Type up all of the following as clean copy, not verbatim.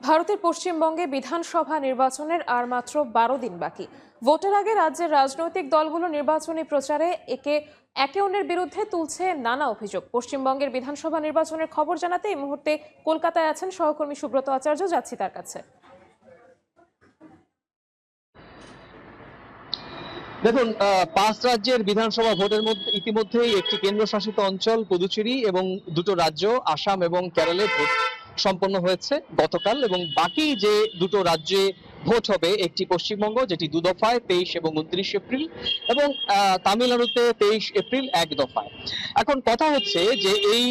ভারতের পশ্চিমবঙ্গে বিধানসভা নির্বাচনের আর মাত্র 12 দিন বাকি। ভোটের আগে রাজ্যের রাজনৈতিক দলগুলো নির্বাচনী প্রচারে একে অন্যের বিরুদ্ধে তুলছে নানা অভিযোগ। পশ্চিমবঙ্গের বিধানসভা নির্বাচনের খবর জানাতে এই মুহূর্তে কলকাতায় আছেন সহকর্মী সুব্রত আচার্য, যাচ্ছি তার কাছে। দেখুন, 5 রাজ্যের বিধানসভা ভোটের মধ্যে ইতিমধ্যেই একটি কেন্দ্রশাসিত অঞ্চল পুদুচেরি এবং দুটো রাজ্য আসাম এবং কেরলে ভোট সম্পন্ন হয়েছে গতকাল, এবং বাকি যে দুটো রাজ্যে ভোট হবে, একটি পশ্চিমবঙ্গ যেটি 2 দফায় 23 এবং 29 এপ্রিল, এবং তামিলনাড়ুতে 23 এপ্রিল 1 দফায়। এখন কথা হচ্ছে যে এই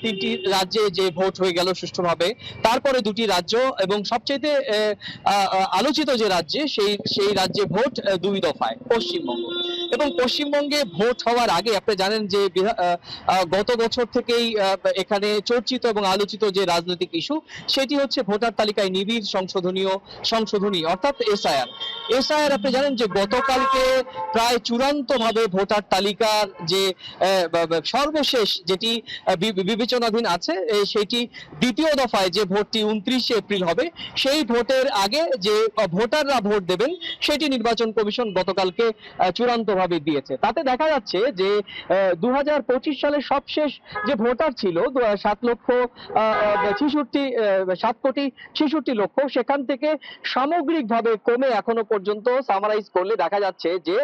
তিনটি রাজ্যে যে ভোট হয়ে গেল সুষ্ঠুভাবে, তারপরে দুটি রাজ্য এবং সবচেয়ে আলোচিত যে রাজ্যে সেই রাজ্যে ভোট 2 দফায় পশ্চিমবঙ্গ। এবং পশ্চিমবঙ্গে ভোট হওয়ার আগে আপনি জানেন যে গত বছর থেকেই এখানে চর্চিত এবং আলোচিত যে রাজনৈতিক ইস্যু, সেটি হচ্ছে ভোটার তালিকায় নিবিড় সংশোধনী অর্থাৎ এসআইআর। আপনি জানেন যে গতকালকে প্রায় চূড়ান্তভাবে ভোটার তালিকার যে সর্বশেষ যেটি বিবেচনাধীন আছে, সেটি দ্বিতীয় দফায় যে ভোটটি 29 এপ্রিল হবে, সেই ভোটের আগে যে ভোটাররা ভোট দেবেন সেটি নির্বাচন কমিশন গতকালকে চূড়ান্তভাবে দিয়েছে। তাতে দেখা যাচ্ছে যে 2025 সালে সবশেষ যে ভোটার ছিল 7,66,67,66 সেখান থেকে সামগ্রিকভাবে কমে এখনো পর্যন্ত সামারাইজ করলে দেখা যাচ্ছে যে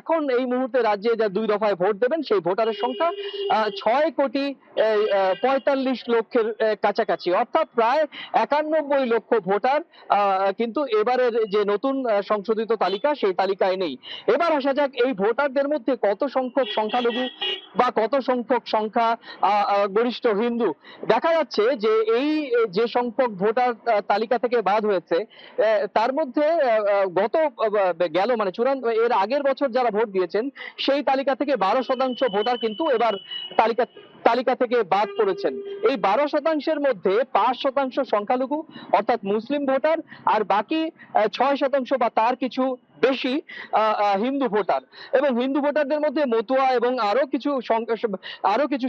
এখন এই মুহূর্তে রাজ্যে যা 2 দফায় ভোট দেবেন সেই ভোটারের সংখ্যা 6,45,00,000 কাছাকাছি, অর্থাৎ প্রায় 91 লক্ষ ভোটার কিন্তু এবারের যে নতুন সংশোধিত তালিকা সেই তালিকায় নেই। এবার আসা যাক এই ভোটারদের মধ্যে কত সংখ্যক সংখ্যালঘু বা কত সংখ্যক সংখ্যা গরিষ্ঠ হিন্দু। দেখা যাচ্ছে যে এই যে সংখ্যক ভোটার তালিকা থেকে বাদ হয়েছে, তার মধ্যে মানে চূড়ান্ত এর আগের বছর যারা ভোট দিয়েছেন সেই তালিকা থেকে 12% ভোটার কিন্তু এবার তালিকা থেকে বাদ পড়েছেন। এই 12%-এর মধ্যে 5% সংখ্যালঘু অর্থাৎ মুসলিম ভোটার, আর বাকি 6% বা তার কিছু বেশি হিন্দু ভোটার। এবং হিন্দু ভোটারদের মধ্যে মতুয়া এবং আরো কিছু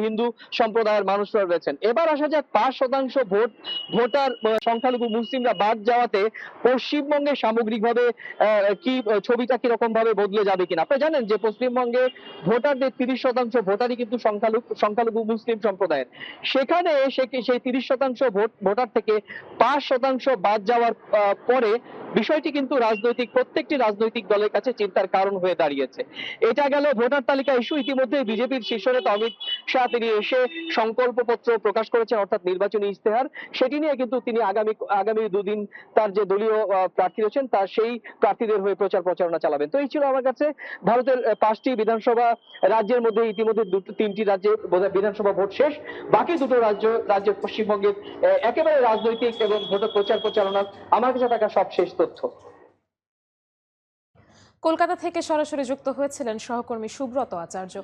হিন্দু সম্প্রদায়ের মানুষরা রয়েছেন। এবার আসা যাক 5% ভোটার সংখ্যালঘু মুসলিমরা বাদ যাওয়াতে পশ্চিমবঙ্গে সামগ্রিকভাবে কি ছবিটা কিরকম ভাবে বদলে যাবে কিনা। আপনি জানেন যে পশ্চিমবঙ্গে ভোটারদের 30% ভোটারই কিন্তু সংখ্যালঘু মুসলিম সম্প্রদায়ের। সেখানে সেই 30% ভোটার থেকে 5% বাদ যাওয়ার পরে বিষয়টি কিন্তু প্রত্যেকটি রাজনৈতিক দলের কাছে চিন্তার কারণ হয়ে দাঁড়িয়েছে। এটা গেল ভোটার তালিকা ইস্যু। ইতিমধ্যে বিজেপির শীর্ষ নেতা অমিত শাহ তিনি এসে সংকল্পপত্র প্রকাশ করেছেন, অর্থাৎ নির্বাচনী ইস্তেহার। সেটি নিয়ে কিন্তু তিনি আগামী 2 দিন তার যে দলীয় প্রার্থী রয়েছেন তার সেই প্রার্থীদের হয়ে প্রচারণা চালাবেন। তো এই ছিল আমার কাছে ভারতের 5টি বিধানসভা রাজ্যের মধ্যে ইতিমধ্যে 3টি রাজ্যে বিধানসভা ভোট শেষ। বাকি দুটো রাজ্যের পশ্চিমবঙ্গের একেবারে রাজনৈতিক এবং ভোটার প্রচারণা আমার কাছে থাকা সব শেষ তথ্য। কলকাতা থেকে সরাসরি যুক্ত হয়েছিলেন সহকর্মী সুব্রত আচার্য।